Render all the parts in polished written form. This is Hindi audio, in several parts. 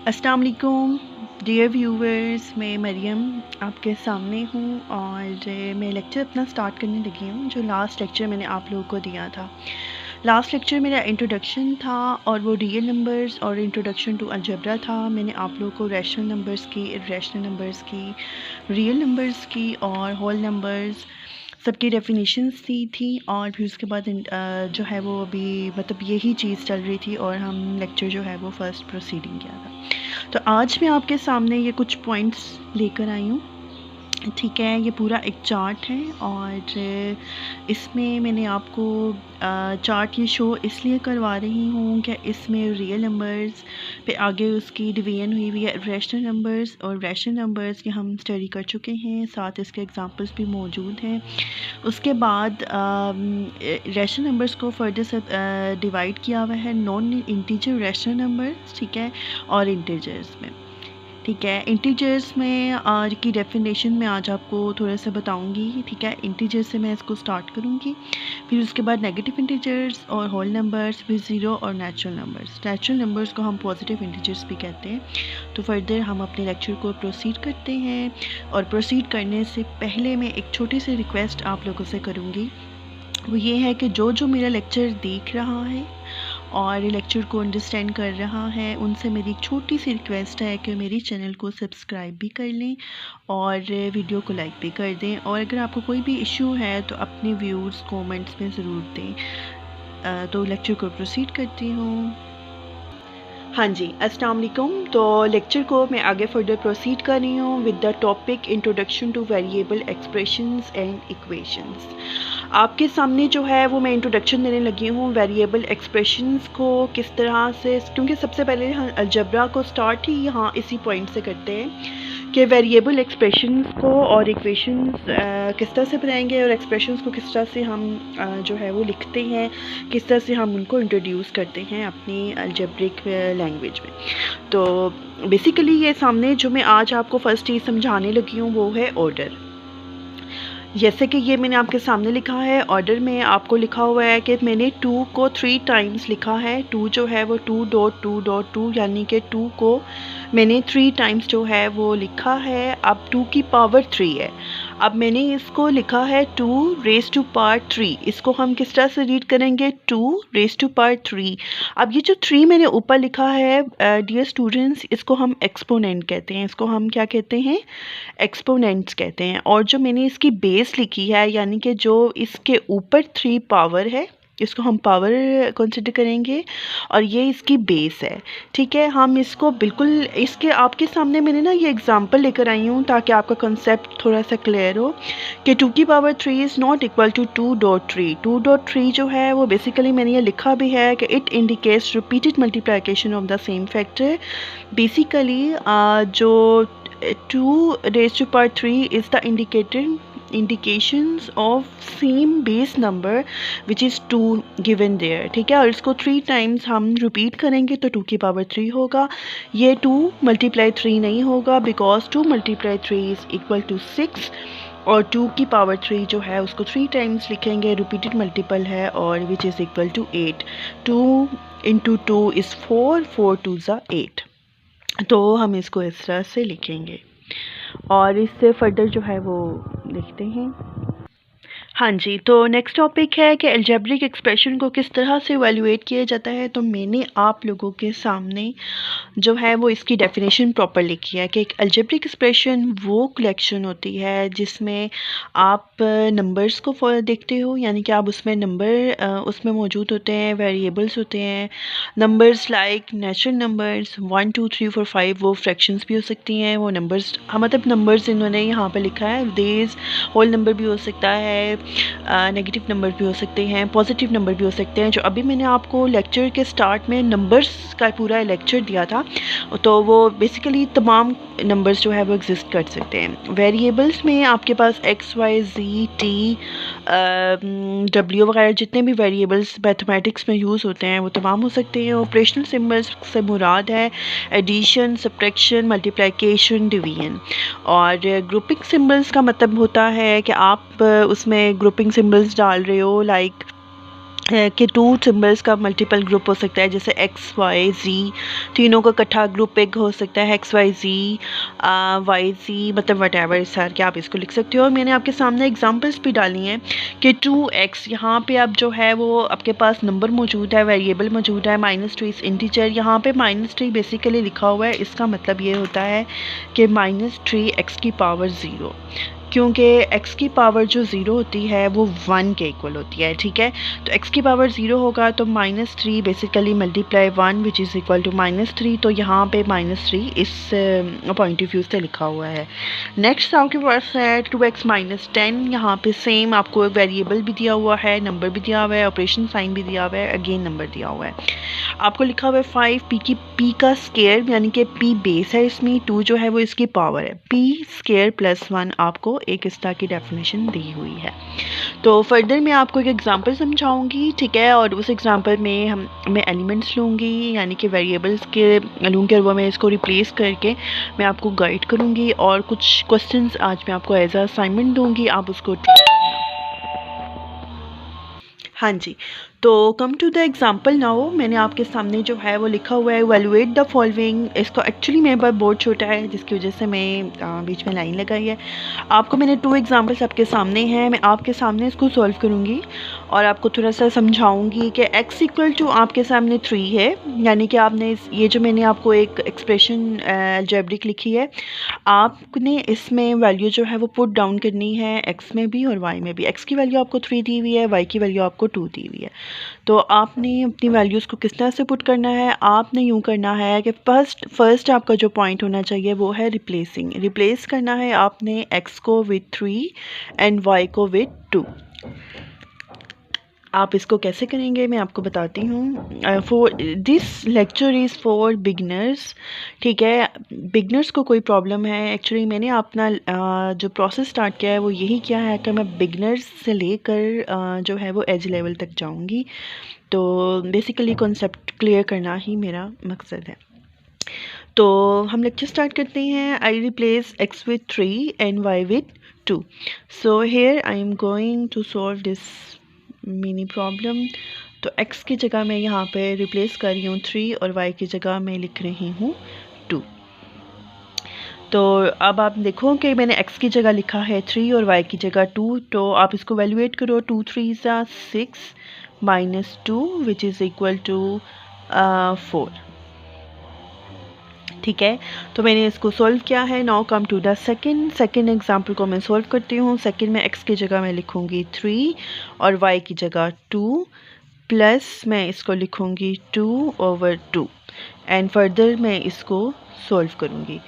अस्सलाम वालेकुम डियर व्यूवर्स, मैं मरियम आपके सामने हूँ और मैं लेक्चर अपना स्टार्ट करने लगी हूँ। जो लास्ट लेक्चर मैंने आप लोगों को दिया था, लास्ट लेक्चर मेरा इंट्रोडक्शन था और वो रियल नंबर्स और इंट्रोडक्शन टू अलजेब्रा था। मैंने आप लोगों को रैशनल नंबर्स की, इर्रेशनल नंबर्स की, रियल नंबर्स की और होल नंबर्स सबकी डेफिनेशंस दी थी और फिर उसके बाद जो है वो अभी मतलब यही चीज़ चल रही थी और हम लेक्चर जो है वो फ़र्स्ट प्रोसीडिंग किया था। तो आज मैं आपके सामने ये कुछ पॉइंट्स लेकर आई हूँ, ठीक है। ये पूरा एक चार्ट है और इसमें मैंने आपको चार्ट ये शो इसलिए करवा रही हूँ कि इसमें रियल नंबर्स पे आगे उसकी डिवीजन हुई हुई है रैशनल नंबर्स, और रैशनल नंबर्स के हम स्टडी कर चुके हैं, साथ इसके एग्जांपल्स भी मौजूद हैं। उसके बाद रैशनल नंबर्स को फर्दर से डिवाइड किया हुआ है नॉन इंटीजर रैशनल नंबर्स, ठीक है, और इंटीजर्स में, ठीक है। इंटीजर्स में आज की डेफिनेशन में आज आपको थोड़ा सा बताऊंगी, ठीक है। इंटीजर्स से मैं इसको स्टार्ट करूंगी, फिर उसके बाद नेगेटिव इंटीजर्स और होल नंबर्स, फिर ज़ीरो और नेचुरल नंबर्स। नेचुरल नंबर्स को हम पॉजिटिव इंटीजर्स भी कहते हैं। तो फर्दर हम अपने लेक्चर को प्रोसीड करते हैं, और प्रोसीड करने से पहले मैं एक छोटी सी रिक्वेस्ट आप लोगों से करूँगी। वो ये है कि जो मेरा लेक्चर देख रहा है और लेक्चर को अंडरस्टैंड कर रहा है, उनसे मेरी एक छोटी सी रिक्वेस्ट है कि मेरे चैनल को सब्सक्राइब भी कर लें और वीडियो को लाइक भी कर दें, और अगर आपको कोई भी इशू है तो अपने व्यूज़ कमेंट्स में ज़रूर दें। तो लेक्चर को प्रोसीड करती हूँ। हाँ जी, अस्सलाम वालेकुम। तो लेक्चर को मैं आगे फर्दर प्रोसीड कर रही हूँ with the topic introduction two variable expressions and equations. आपके सामने जो है वो मैं इंट्रोडक्शन देने लगी हूँ वेरिएबल एक्सप्रेशंस को किस तरह से, क्योंकि सबसे पहले हम अलजेब्रा को स्टार्ट ही यहाँ इसी पॉइंट से करते हैं कि वेरिएबल एक्सप्रेशंस को और इक्वेशंस किस तरह से बनाएंगे और एक्सप्रेशंस को किस तरह से हम जो है वो लिखते हैं, किस तरह से हम उनको इंट्रोड्यूस करते हैं अपनी अलजेब्रिक लैंग्वेज में। तो बेसिकली ये सामने जो मैं आज आपको फर्स्ट चीज़ समझाने लगी हूँ वो है ऑर्डर। जैसे कि ये मैंने आपके सामने लिखा है, ऑर्डर में आपको लिखा हुआ है कि मैंने 2 को 3 टाइम्स लिखा है। 2 जो है वो 2.2.2 यानी कि 2 को मैंने 3 टाइम्स जो है वो लिखा है। अब 2 की पावर 3 है। अब मैंने इसको लिखा है 2 रेज़ टू पावर 3। इसको हम किस तरह से रीड करेंगे, 2 रेज़ टू पावर 3। अब ये जो 3 मैंने ऊपर लिखा है डियर स्टूडेंट्स, इसको हम एक्सपोनेंट कहते हैं। इसको हम क्या कहते हैं, एक्सपोनेंट्स कहते हैं। और जो मैंने इसकी बेस लिखी है, यानी कि जो इसके ऊपर 3 पावर है, इसको हम पावर कंसिडर करेंगे और ये इसकी बेस है, ठीक है। हम इसको बिल्कुल इसके आपके सामने मैंने ना ये एग्जांपल लेकर आई हूँ ताकि आपका कंसेप्ट थोड़ा सा क्लियर हो कि 2 की power 3 is not equal to 2.3। 2.3 जो है वो बेसिकली मैंने ये लिखा भी है कि it indicates repeated multiplication of the same factor. Basically जो 2 raised to power 3 is the indications of same base number which is 2 given there, ठीक है। और इसको 3 टाइम्स हम रिपीट करेंगे तो 2 की पावर 3 होगा। ये 2 मल्टीप्लाई 3 नहीं होगा, because 2 multiply 3 is equal to 6, और 2 की पावर 3 जो है उसको 3 टाइम्स लिखेंगे, रिपीटेड मल्टीपल है, और which is equal to 8। 2 into 2 is 4, 4 2 ज़ा 8। तो हम इसको इस तरह से लिखेंगे और इससे फर्दर जो है वो लिखते हैं। हाँ जी, तो नेक्स्ट टॉपिक है कि अलजेब्रिक एक्सप्रेशन को किस तरह से इवैल्यूएट किया जाता है। तो मैंने आप लोगों के सामने जो है वो इसकी डेफिनेशन प्रॉपर लिखी है कि एक अलजेब्रिक एक्सप्रेशन वो कलेक्शन होती है जिसमें आप नंबर्स को देखते हो, यानी कि आप उसमें नंबर उसमें मौजूद होते हैं, वेरिएबल्स होते हैं। नंबर्स लाइक नेचुरल नंबर्स 1 2 3 4 5 वो फ्रैक्शंस भी हो सकती हैं, वो नंबर्स मतलब नंबर्स इन्होंने यहाँ पे लिखा है। डेज होल नंबर भी हो सकता है, नेगेटिव नंबर भी हो सकते हैं, पॉजिटिव नंबर भी हो सकते हैं। जो अभी मैंने आपको लेक्चर के स्टार्ट में नंबर्स का पूरा लेक्चर दिया था, तो वो बेसिकली तमाम नंबर्स जो है वो एग्जिस्ट कर सकते हैं। वेरिएबल्स में आपके पास X Y Z T W वगैरह जितने भी वेरिएबल्स मैथमेटिक्स में यूज़ होते हैं वो तमाम हो सकते हैं। ऑपरेशनल सिम्बल्स से मुराद है एडिशन, सब्ट्रैक्शन, मल्टीप्लिकेशन, डिवीजन। और ग्रुपिंग सिम्बल्स का मतलब होता है कि आप उसमें ग्रुपिंग सिम्बल्स डाल रहे हो, लाइक कि टू सिम्बल्स का मल्टीपल ग्रुप हो सकता है, जैसे एक्स वाई ज़ी, तीनों का इकट्ठा ग्रुप एक हो सकता है, एक्स वाई ज़ी वाई ज़ी, मतलब वट एवर सर कि आप इसको लिख सकते हो। और मैंने आपके सामने एग्जांपल्स भी डाली हैं कि 2x, यहाँ पे अब जो है वो आपके पास नंबर मौजूद है, वेरिएबल मौजूद है, -3 इंटीजर, यहाँ पे -3 बेसिकली लिखा हुआ है। इसका मतलब ये होता है कि -3 x की पावर 0, क्योंकि x की पावर जो 0 होती है वो 1 के इक्वल होती है, ठीक है। तो x की पावर 0 होगा तो -3 basically multiply 1 which is equal to -3, तो यहाँ पे -3 इस पॉइंट ऑफ व्यू से लिखा हुआ है। नेक्स्ट आपके पास है 2x -10, यहाँ पे सेम आपको एक वेरिएबल भी दिया हुआ है, नंबर भी दिया हुआ है, ऑपरेशन साइन भी दिया हुआ है, अगेन नंबर दिया हुआ है। आपको लिखा हुआ है 5 p का स्केयर, यानी कि p बेस है, इसमें 2 जो है वो इसकी पावर है, p स्केयर प्लस 1 आपको एक इस तरह की डेफिनेशन दी हुई है। तो फर्दर मैं आपको एक एग्जांपल समझाऊंगी, ठीक है, और उस एग्जांपल में मैं एलिमेंट्स लूँगी, यानी कि वेरिएबल्स के लूँगी, और वो मैं इसको रिप्लेस करके मैं आपको गाइड करूँगी, और कुछ क्वेश्चंस आज मैं आपको एज अ असाइनमेंट दूँगी, आप उसको ट्राई करना। हाँ जी, तो come to the example now, मैंने आपके सामने जो है वो लिखा हुआ है इवैल्यूएट द फॉलोइंग। इसको एक्चुअली मेरे पास बोर्ड छोटा है जिसकी वजह से मैं बीच में लाइन लगाई है। आपको मैंने 2 एग्जांपल्स आपके सामने हैं, मैं आपके सामने इसको सॉल्व करूँगी और आपको थोड़ा सा समझाऊंगी कि x इक्वल टू आपके सामने 3 है, यानी कि आपने ये जो मैंने आपको एक एक्सप्रेशन अलजेब्रिक लिखी है, आपने इसमें वैल्यू जो है वो पुट डाउन करनी है, x में भी और y में भी। x की वैल्यू आपको 3 दी हुई है, y की वैल्यू आपको 2 दी हुई है। तो आपने अपनी वैल्यूज़ को किस तरह से पुट करना है, आपने यूँ करना है कि फर्स्ट आपका जो पॉइंट होना चाहिए वो है रिप्लेसिंग। रिप्लेस करना है आपने x को विद 3 एंड y को विद 2। आप इसको कैसे करेंगे मैं आपको बताती हूँ। For this lecture is for beginners, ठीक है। बिगनर्स को कोई प्रॉब्लम है, एक्चुअली मैंने अपना जो प्रोसेस स्टार्ट किया है वो यही किया है कि मैं बिगनर्स से लेकर जो है वो एज लेवल तक जाऊँगी। तो बेसिकली कॉन्सेप्ट क्लियर करना ही मेरा मकसद है। तो हम लेक्चर स्टार्ट करते हैं। आई replace x with 3 and y with 2. So here I am going to solve this mini problem. तो x की जगह मैं यहाँ पे रिप्लेस कर रही हूँ 3 और y की जगह मैं लिख रही हूँ 2। तो अब आप देखो कि मैंने x की जगह लिखा है 3 और y की जगह 2, तो आप इसको वैल्यूएट करो। 2 3 6 minus 2 which is equal to 4, ठीक है। तो मैंने इसको सॉल्व किया है। Now come to the second example को मैं सॉल्व करती हूँ। सेकंड में x की जगह मैं लिखूँगी 3 और y की जगह 2, प्लस मैं इसको लिखूँगी 2/2 एंड फर्दर मैं इसको सॉल्व करूँगी।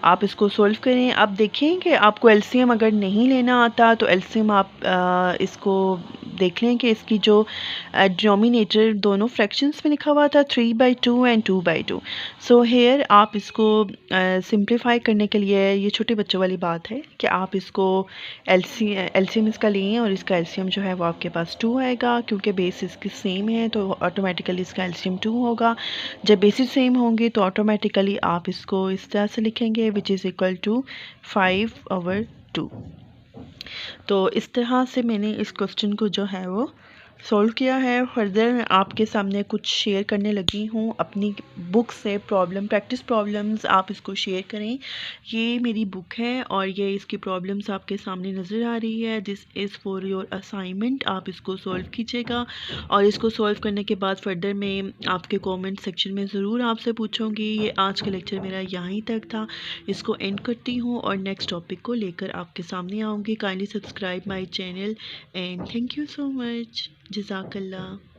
आप इसको सॉल्व करें। आप देखें कि आपको एलसीएम अगर नहीं लेना आता तो एलसीएम आप इसको देख लें कि इसकी जो डिनोमिनेटर दोनों फ्रैक्शंस में लिखा हुआ था 3/2 एंड 2/2। सो हेयर आप इसको सिंप्लीफाई करने के लिए, ये छोटे बच्चों वाली बात है कि आप इसको एलसीएम इसका लें और इसका एलसीएम जो है वो आपके पास 2 आएगा, क्योंकि बेस इसकी सेम है तो ऑटोमेटिकली इसका एलसीएम 2 होगा। जब बेसिस सेम होंगे तो ऑटोमेटिकली आप इसको इस तरह से लिखेंगे विच इज़ इक्वल टू 5/2। तो इस तरह से मैंने इस क्वेश्चन को जो है वो सॉल्व किया है। फर्दर मैं आपके सामने कुछ शेयर करने लगी हूँ अपनी बुक से, प्रैक्टिस प्रॉब्लम्स। आप इसको शेयर करें। ये मेरी बुक है और ये इसकी प्रॉब्लम्स आपके सामने नज़र आ रही है। This is for your assignment. आप इसको सॉल्व कीजिएगा और इसको सॉल्व करने के बाद फर्दर मैं आपके कमेंट सेक्शन में ज़रूर आपसे पूछूँगी। ये आज का लेक्चर मेरा यहीं तक था, इसको एंड करती हूँ और नेक्स्ट टॉपिक को लेकर आपके सामने आऊँगी। Kindly subscribe my channel and thank you so much. जज़ाकल्लाह।